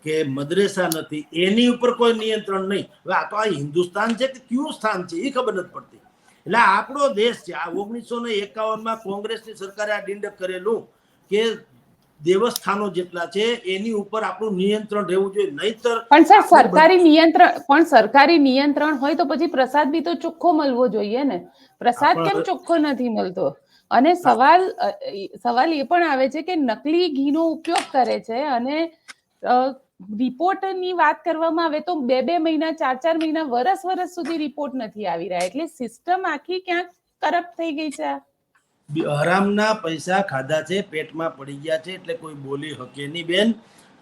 કે મદ્રેસા નથી, એની ઉપર કોઈ નિયંત્રણ નહીં. હવે આ તો આ હિન્દુસ્તાન છે કે કયું સ્થાન છે એ ખબર નથી પડતી. એટલે આપણો દેશ છે. આ 1951માં કોંગ્રેસની સરકારે આ ડિંડક કરેલું કે દેવસ્થાનો જેટલા છે એની ઉપર આપણું નિયંત્રણ રહેવું જોઈએ, નહીતર પણ સર સરકારી નિયંત્રણ હોય તો પછી પ્રસાદ બી તો ચોખ્ખો મળવો જોઈએ ને. પ્રસાદ કેમ ચોખ્ખો નથી મળતો? અને સવાલ એ પણ આવે છે કે નકલી ઘીનો ઉપયોગ કરે છે અને રિપોર્ટની વાત કરવામાં આવે તો 2 મહિના 4 મહિના વર્ષ સુધી રિપોર્ટ નથી આવી રહ્યા. એટલે સિસ્ટમ આખી ક્યાંક કરપ્ટ થઈ ગઈ છે. હરામના પૈસા ખાધા છે, પેટમાં પડી ગયા છે, એટલે કોઈ બોલી શકે નહીં બેન.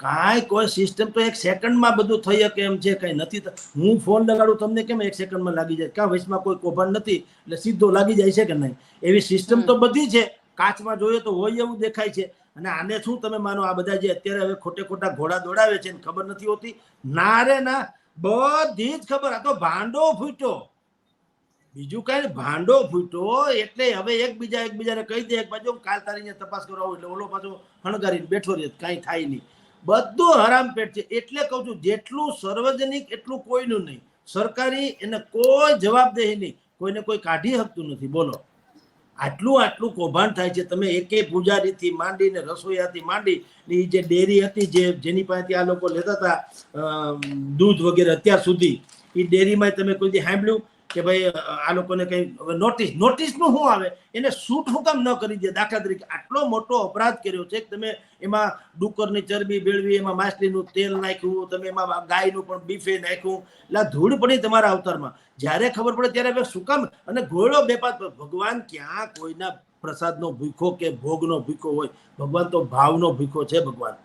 કાંઈ કોઈ સિસ્ટમ તો 1 સેકન્ડમાં બધું થઈ શકે એમ છે, કઈ નથી. હું ફોન લગાડું તમને કેમ 1 સેકન્ડમાં લાગી જાય? કાં વચમાં કોઈ કૌભાંડ નથી એટલે સીધો લાગી જાય છે કે નહીં? એવી સિસ્ટમ તો બધી છે. કાચમાં જોઈએ તો હોય એવું દેખાય છે. અને આને શું તમે માનો, આ બધા જે અત્યારે હવે ખોટા ઘોડા દોડાવે છે ખબર નથી હોતી? ના રે ના, બધી જ ખબર. આ તો ભાંડો ફૂટ્યો, બીજું કઈ ભાંડો ફૂટ્યો. એટલે હવે એકબીજાને કહી દે, એક બાજુ કાલ તારી તપાસ કરવા એટલે ઓલો પાછો હણગારીને બેઠો રહે, કઈ થાય નહીં. બધું હરામ પેટ છે. એટલે કહું છું, જેટલું સાર્વજનિક એટલું કોઈનું નહીં. સરકારી એને કોઈ જવાબદેહી નહીં, કોઈને કોઈ કાઢી શકતું નથી. બોલો, આટલું કૌભાંડ થાય છે. તમે એકે પૂજારીથી માંડીને રસોઈયાથી માંડી એ જે ડેરી હતી જેની પાસેથી આ લોકો લેતા હતા દૂધ વગેરે અત્યાર સુધી, એ ડેરીમાં તમે કોઈ દી સાંભળ્યું કે ભાઈ આ લોકોને કઈ નોટિસનું શું આવે? એને શૂટ હું કામ ન કરી દે? દાખલા તરીકે આટલો મોટો અપરાધ કર્યો છે, તમે એમાં ડુક્કરની ચરબી ભેળવી, એમાં માછલીનું તેલ નાખ્યું, તમે એમાં ગાયનું પણ બીફે નાખ્યું, એટલે ધૂળ પડી તમારા અવતારમાં. જ્યારે ખબર પડે ત્યારે શું કામ? અને ગોળો બેપાત. ભગવાન ક્યાં કોઈના પ્રસાદનો ભૂખો કે ભોગનો ભૂખો હોય? ભગવાન તો ભાવનો ભૂખો છે. ભગવાન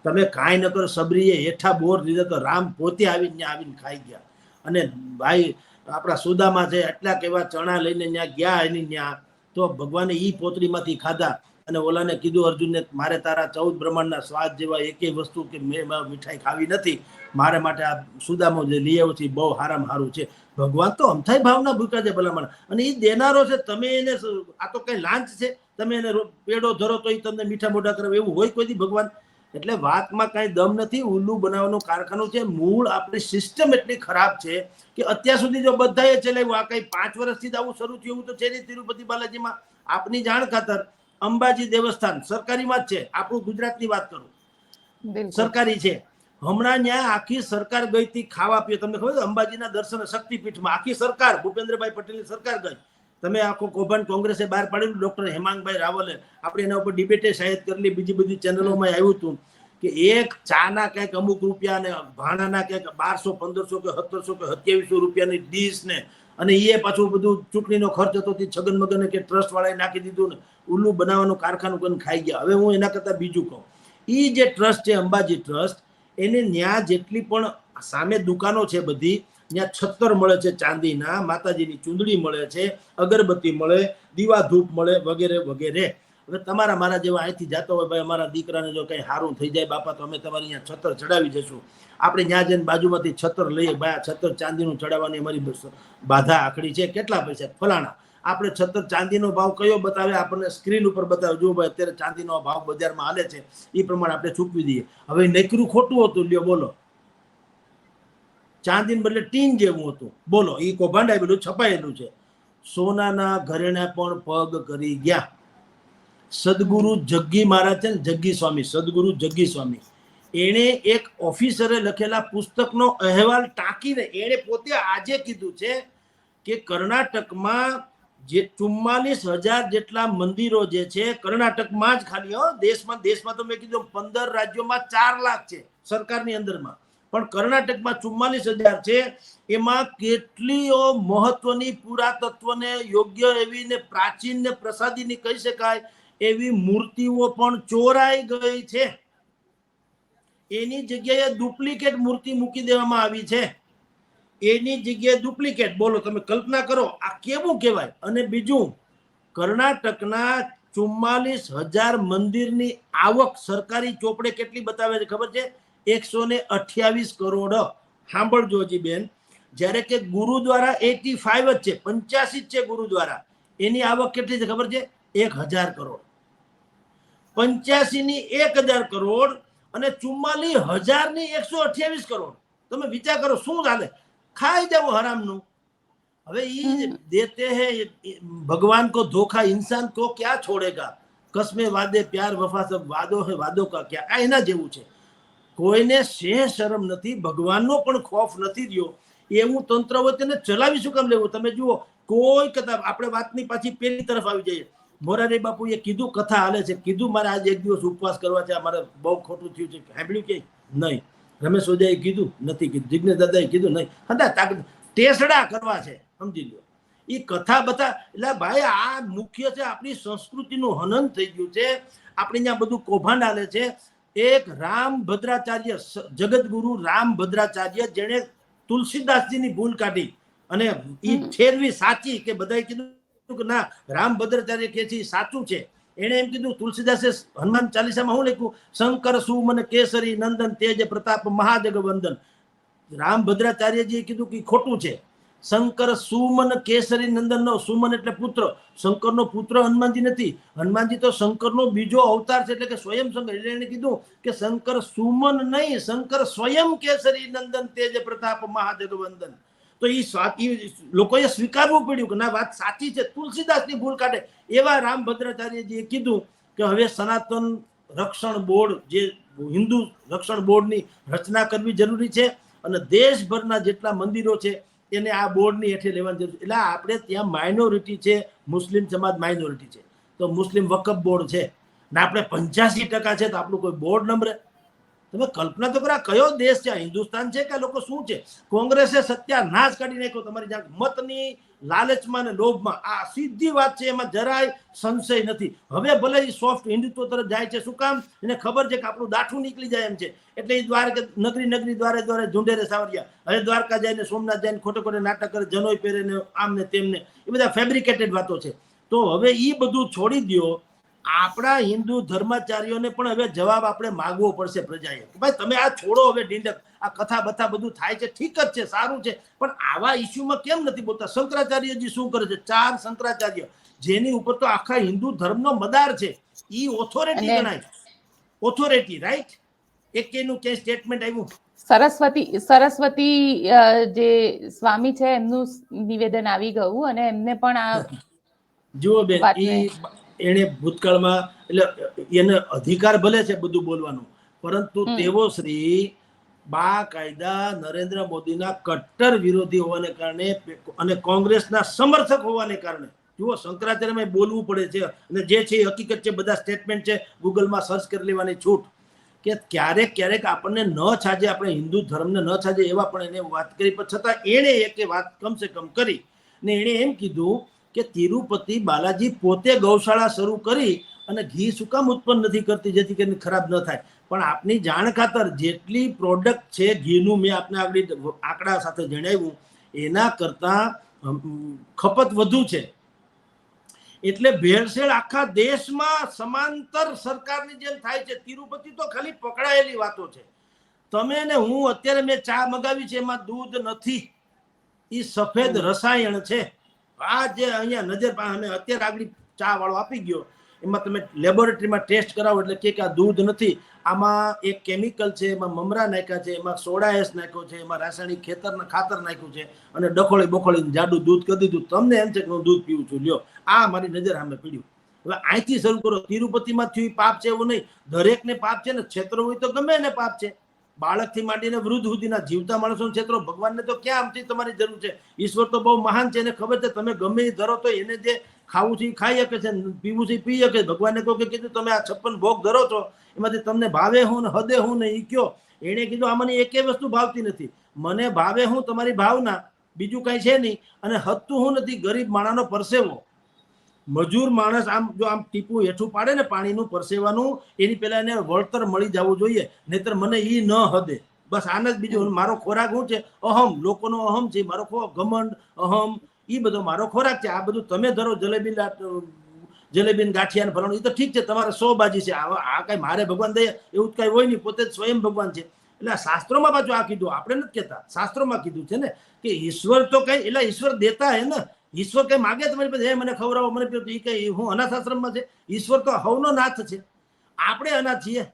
તમે કાંઈ ન કરો. સબરીએ હેઠા બોર દીધા તો રામ પોતે આવીને ખાઈ ગયા. અને ભાઈ આપણા સુદામાં છે, એટલા કેવા ચણા લઈને ત્યાં ગયા એની ત્યાં, તો ભગવાને ઈ પોતરીમાંથી ખાધા. અને ઓલાને કીધું અર્જુનને, મારે તારા 14 બ્રહ્માંડના સ્વાદ જેવા એકેય વસ્તુ કે મેં મીઠાઈ ખાવી નથી, મારે માટે આ સુદામો જે લઈ આવ્યો છે બહુ હારામાં હારું છે. ભગવાન તો અમથાય ભાવના ભૂકા છે ભલામણ. અને એ દેનારો છે. તમે એને, આ તો કઈ લાંચ છે? તમે એને પેડો ધરો તો એ તમને મીઠા મોઢા કરે એવું હોય કોઈ દી ભગવાન? એટલે વાતમાં કાંઈ દમ નથી. ઉલ્લુ બનાવવાનું કારખાનું છે. મૂળ આપણી સિસ્ટમ એટલી ખરાબ છે કે અત્યાર સુધી જો બધાએ ચલાવ્યું, આ કઈ 5 વર્ષથી જ આવું શરૂ થયું એવું તો છે નહીં. તિરુપતિ બાલાજીમાં આપની જાણ ખાતર અંબાજી દેવસ્થાન સરકારીમાં જ છે. આપણું ગુજરાતની વાત કરું, સરકારી છે. હમણાં ત્યાં આખી સરકાર ગઈ હતી ખાવા પીવા. તમને ખબર? અંબાજીના દર્શન શક્તિપીઠમાં આખી સરકાર, ભૂપેન્દ્રભાઈ પટેલની સરકાર ગઈ. તમે આખો કૌભાંડ કોંગ્રેસે બહાર પાડેલું. ડોક્ટર હેમાંગભાઈ રાવલે આપણે એના ઉપર ડિબેટે શાયદ કરેલી, બીજી બધી ચેનલોમાં આવ્યું હતું કે એક ચાના કંઈક અમુક રૂપિયા ને ભાણાના કંઈક 1200, 1500 કે 1700 કે 2700 રૂપિયાની ડીશ ને, અને એ પાછું બધું ચૂંટણીનો ખર્ચ હતો છગન મગને કે ટ્રસ્ટ વાળાએ નાખી દીધું ને ઉલ્લુ બનાવવાનું કારખાનું કરીને ખાઈ ગયા. હવે હું એના કરતાં બીજું કહું, એ જે ટ્રસ્ટ છે અંબાજી ટ્રસ્ટ, એને ન્યા જેટલી પણ સામે દુકાનો છે બધી, ત્યાં 76 મળે છે ચાંદીના, માતાજીની ચૂંદડી મળે છે, અગરબત્તી મળે, દીવા ધૂપ મળે વગેરે વગેરે. હવે તમારા મારા જેવા અહીંથી જતો હોય, ભાઈ અમારા દીકરાને જો કંઈ સારું થઈ જાય બાપા તો અમે તમારી અહીંયા 76 ચડાવી જશું. આપણે ત્યાં જઈને બાજુમાંથી 76 લઈએ, ભાઈ 76 ચાંદીનું ચડાવવાની અમારી બાધા આખડી છે, કેટલા પૈસા ફલાણા. આપણે 76 ચાંદીનો ભાવ કયો બતાવે? આપણને સ્ક્રીન ઉપર બતાવે, જો ભાઈ અત્યારે ચાંદીનો ભાવ બજારમાં હાલે છે, એ પ્રમાણે આપણે ચૂકવી દઈએ. હવે નકરું ખોટું હતું, લ્યો બોલો. ચાંદીને બદલે ટીન જેવું હતું. બોલો, એ કૌભાંડ આવેલું છપાયેલું છે. સોનાના ઘરેણા પણ પગ કરી ગયા. સદગુરુ જગ્ગી મહારાજ છે ને, જગ્ગી સ્વામી, સદગુરુ જગ્ગી સ્વામી, એણે એક ઓફિસરે લખેલા પુસ્તકનો અહેવાલ ટાંકીને એણે પોતે આજે કીધું છે કે કર્ણાટકમાં જે 44,000 જેટલા મંદિરો જે છે કર્ણાટકમાં જ ખાલી, દેશમાં તો મેં કીધું 15 રાજ્યોમાં 4 લાખ છે સરકારની અંદરમાં, પણ કર્ણાટકમાં 44,000 છે. એમાં કેટલીઓ મહત્વની પુરાતત્વને યોગ્ય એવી ને પ્રાચીન ને પ્રસાદીની કહી શકાય એવી મૂર્તિઓ પણ ચોરાઈ ગઈ છે. એની જગ્યાએ ડુપ્લિકેટ મૂર્તિ મૂકી દેવામાં આવી છે. એની જગ્યાએ ડુપ્લિકેટ. બોલો, તમે કલ્પના કરો આ કેવું કહેવાય? અને બીજું, કર્ણાટકના 44,000 મંદિરની આવક સરકારી ચોપડે કેટલી બતાવે છે ખબર છે? 128 કરોડ. સાંભળજો હજી બેન. જ્યારે કે ગુરુદ્વારા 85 જ છે, 85 જ છે ગુરુદ્વારા. એની આવક કેટલી છે ખબર છે? 1000 કરોડ. 85 ની 1000 કરોડ અને 44,000 ની 128 કરોડ. તમે વિચાર કરો શું ચાલે? ખાઈ જવું હરામનું. હવે ये देते हैं भगवान को धोखा, इंसान को क्या छोड़ेगा? कसमे वादे प्यार वफा सब वादो है, वादो का क्या? આ એના જેવું છે. કોઈને શેહ શરમ નથી, ભગવાનનો પણ ખોફ નથી રહ્યો. એવું તંત્ર હોય તેને ચલાવી શું કામ લેવું? તમે જુઓ, કોઈ કથા, આપણે વાતની પાછી પેલી તરફ આવી જઈએ. મોરારી બાપુએ કીધું, કથા હાલે છે, કીધું મારે આજે એક દિવસ ઉપવાસ કરવા છે, મારે બહુ ખોટું થયું છે. સાંભળ્યું કે નહીં? રમેશ ઓજાએ કીધું નથી, કીધું જિગ્નેશ દાદાએ કીધું નહીં. હતા ટેસડા કરવા છે, સમજી લો. એ કથા બતા એટલે ભાઈ આ મુખ્ય છે. આપણી સંસ્કૃતિનું હનન થઈ ગયું છે. આપણે ત્યાં બધું કૌભાંડ હાલે છે. એક રામભદ્રાચાર્ય, જગતગુરુ રામભદ્રાચાર્ય, જેણે તુલસીદાસજીની ભૂલ કાઢી અને એ ઠેરવી સાચી, કે બધાએ કીધું કે ના રામભદ્રાચાર્ય કે છે સાચું છે. એણે એમ કીધું, તુલસીદાસે હનુમાન ચાલીસામાં શું લખ્યું? શંકર સુમન કેસરી નંદન તેજ પ્રતાપ મહાજગવંદન. રામભદ્રાચાર્યજીએ કીધું કે ખોટું છે. શંકર સુમન કેસરી નંદન નો, સુમન એટલે પુત્ર, શંકરનો પુત્ર હનુમાનજી નથી. હનુમાનજી તો શંકરનો બીજો અવતાર છે, એટલે કે સ્વયં શંકર. એટલે એને કીધું કે શંકર સુમન નહીં, શંકર સ્વયં કેસરી નંદન તેજ પ્રતાપ મહાજગવંદન. તો એ લોકોએ સ્વીકારવું પડ્યું કે ના વાત સાચી છે, તુલસીદાસની ભૂલ કાઢે. એવા રામભદ્રાચાર્યજીએ કીધું કે હવે સનાતન રક્ષણ બોર્ડ, જે હિન્દુ રક્ષણ બોર્ડની રચના કરવી જરૂરી છે અને દેશભરના જેટલા મંદિરો છે એને આ બોર્ડની હેઠે લેવાની જરૂર. એટલે આપણે ત્યાં માઇનોરિટી છે, મુસ્લિમ સમાજ માઇનોરિટી છે, તો મુસ્લિમ વકફ બોર્ડ છે ને આપણે 85% છે, તો આપણું કોઈ બોર્ડ નંબરે? તમે કલ્પના તો કરો, કયો દેશ છે? હિન્દુસ્તાન છે કે લોકો શું છે? કોંગ્રેસે સત્યાનાશ કાઢી નાખ્યો તમારી જાણ મતની લાલચમાં ને લોભમાં. આ સીધી વાત છે, એમાં જરાય સંશય નથી. હવે ભલે એ સોફ્ટ હિન્દુત્વ તરફ જાય છે, શું કામ? એને ખબર છે કે આપણું દાઠું નીકળી જાય એમ છે. એટલે એ દ્વારકા નગરી દ્વારે દ્વારે ઝુંડેરે સાવરિયા. હવે દ્વારકા જાય ને સોમનાથ જાય ને ખોટે ખોટે નાટક કરે, જનોય પહેરે ને આમ ને તેમને, એ બધા ફેબ્રિકેટેડ વાતો છે. તો હવે એ બધું છોડી દો. આપણા હિન્દુ ધર્માચાર્યોને પણ હવે જવાબ આપણે માગવો પડશે પ્રજાએ. ભાઈ તમે આ છોડો હવે ઢીંડક, આ કથા બથા બધું થાય છે, ઠીક જ છે, સારું છે, પણ આવા ઇસ્યુમાં કેમ નથી બોલતા? શંકરાચાર્યજી શું કરે છે? 4 શંકરાચાર્ય, જેની ઉપર તો આખા હિન્દુ ધર્મનો મદાર છે, ઈ ઓથોરિટી ગણાય. Authority, right? એકેનું કે સ્ટેટમેન્ટ આવ્યું? સરસ્વતી જે સ્વામી છે એમનું નિવેદન આવી ગયું અને એમને પણ આ જુઓ બેન, એને ભૂતકાળમાં, એટલે એને અધિકાર ભલે છે બધું બોલવાનું, પરંતુ તેઓ શ્રી બાકાયદા નરેન્દ્ર મોદીના કટ્ટર વિરોધી હોવાને કારણે અને કોંગ્રેસના સમર્થક હોવાને કારણે, જુઓ શંકરાચાર્યમાં બોલવું પડે છે અને જે છે એ હકીકત છે, બધા સ્ટેટમેન્ટ છે, ગૂગલમાં સર્ચ કરી લેવાની છૂટ. કે ક્યારેક આપણને ન છાજે, આપણે હિન્દુ ધર્મને ન છાજે એવા પણ એને વાત કરી, પણ છતાં એણે એક વાત કમસે કમ કરી ને એણે એમ કીધું કે તિરુપતિ બાલાજી પોતે ગૌશાળા શરૂ કરી અને ઘી શું કામ ઉત્પન્ન નથી કરતી જેથી કરીને ખરાબ ન થાય? પણ આપની જાણ ખાતર જેટલી પ્રોડક્ટ છે ઘીનું, મેં આપને આગળ આંકડા સાથે જણાવ્યું, એના કરતા ખપત વધુ છે. એટલે ભેળસેળ આખા દેશમાં સમાંતર સરકારની જેમ થાય છે. તિરુપતિ તો ખાલી પકડાયેલી વાતો છે. તમે ને હું અત્યારે મેં ચા મગાવી છે, એમાં દૂધ નથી, એ સફેદ રસાયણ છે. આ જે અહીંયા નજર અમે અત્યારે આગળ ચા વાળો આપી ગયો, એમાં તમે લેબોરેટરીમાં ટેસ્ટ કરાવો એટલે કે આ દૂધ નથી, આમાં એક કેમિકલ છે, એમાં મમરા નાખ્યા છે, એમાં સોડા એસ નાખ્યો છે, એમાં રાસાયણિક ખાતર નાખ્યું છે અને ડખોળી બખોળીને જાડું દૂધ કરી દીધું. તમને એમ છે કે હું દૂધ પીવું છું, લ્યો આ મારી નજર સામે પીડ્યું. હવે અહીંથી શરૂ કરો. તિરુપતિમાં થયું પાપ છે એવું નહીં, દરેકને પાપ છે ને. છેતરો હોય તો ગમે એને પાપ છે. બાળકથી માંડીને વૃદ્ધ સુધીના જીવતા માણસોને છેતરો. ભગવાનને તો ક્યાં આમથી તમારી જરૂર છે? ઈશ્વર તો બહુ મહાન છે, એને ખબર છે તમે ગમે એ ધરો તો એને જે ખાવું છે એ ખાઈ શકે છે, પીવું છે એ પી શકે. ભગવાનને કહો કે કીધું તમે આ 56 ભોગ ધરો છો, એમાંથી તમને ભાવે હું ને હદે હું ને એ કયો. એણે કીધું આ મને એકે વસ્તુ ભાવતી નથી, મને ભાવે હું તમારી ભાવના, બીજું કઈ છે નહીં, અને હદતું હું નથી ગરીબ માણાનો પરસેવો. મજૂર માણસ આમ જો આમ ટીપું હેઠું પાડે ને પાણીનું પરસેવાનું, એની પહેલા એને વળતર મળી જવું જોઈએ, નહીતર મને ઈ ન હદે. બસ આને જ બીજું. મારો ખોરાક શું છે? અહમ, લોકોનો અહમ છે, મારો ઘમંડ, અહમ, એ બધો મારો ખોરાક છે. આ બધું તમે ધરો, જલેબી ગાંઠિયા ભરવાનું, એ તો ઠીક છે, તમારે 100 બાજી છે. આ કઈ મારે ભગવાન દે એવું કઈ હોય નહીં, પોતે જ સ્વયં ભગવાન છે. એટલે શાસ્ત્રોમાં પાછું આ કીધું, આપણે નથી કહેતા, શાસ્ત્રોમાં કીધું છે ને કે ઈશ્વર તો કઈ, એટલે ઈશ્વર દેતા હે ને, ઈશ્વર કઈ માગે તમારી પાસે, હે મને ખવડાવો મને પીવો, એ કઈ હું અનાથ આશ્રમમાં છે? ઈશ્વર તો હવનો નાથ છે, આપણે અનાથ છીએ.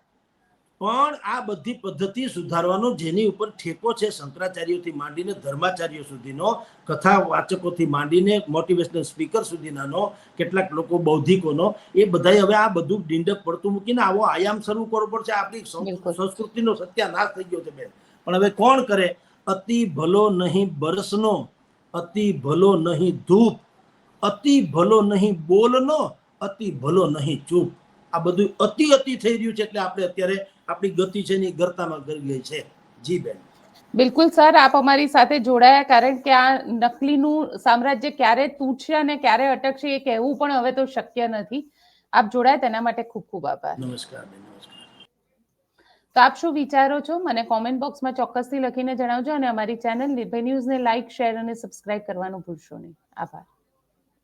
પણ આ બધી પદ્ધતિ સુધારવાનો જેની ઉપર ઠેકો છે, શંકરાચાર્યોથી માંડીને ધર્માચાર્યો સુધીનો, કથા વાચકોથી માંડીને મોટિવેશનલ સ્પીકર સુધીનાનો, કેટલાક લોકો બૌદ્ધિકોનો, એ બધાય હવે આ બધું ડીંડક પડતું મૂકીને આવો આયામ શરૂ કરવો પડશે. આપણી બિલકુલ. સંસ્કૃતિનો સત્યાનાશ થઈ ગયો છે બેન. પણ હવે કોણ કરે? અતિ ભલો નહીં બરસનો, અતિ ભલો નહીં ધૂપ, અતિ ભલો નહીં બોલનો, અતિ ભલો નહીં ચૂપ. આ બધું અતિ અતિ થઈ રહ્યું છે, એટલે આપણે અત્યારે આપણી ગતિ છે ને ગરતામાં કરી ગઈ છે. જી બેન. બિલકુલ સર, આપ અમારી સાથે જોડાયા, કારણ કે આ નકલીનું સામ્રાજ્ય ક્યારે તૂટશે અને ક્યારે અટકશે એ કહેવું પણ હવે તો શક્ય નથી. આપ જોડાયા તેના માટે ખૂબ ખૂબ આભાર. નમસ્કાર બેન, નમસ્કાર. તો આપ શું વિચારો છો મને કોમેન્ટ બોક્સમાં ચોક્કસથી લખીને જણાવજો, અને અમારી ચેનલ નિર્ભય ન્યૂઝને લાઇક, શેર અને સબસ્ક્રાઇબ કરવાનું ભૂલશો નહીં. આભાર.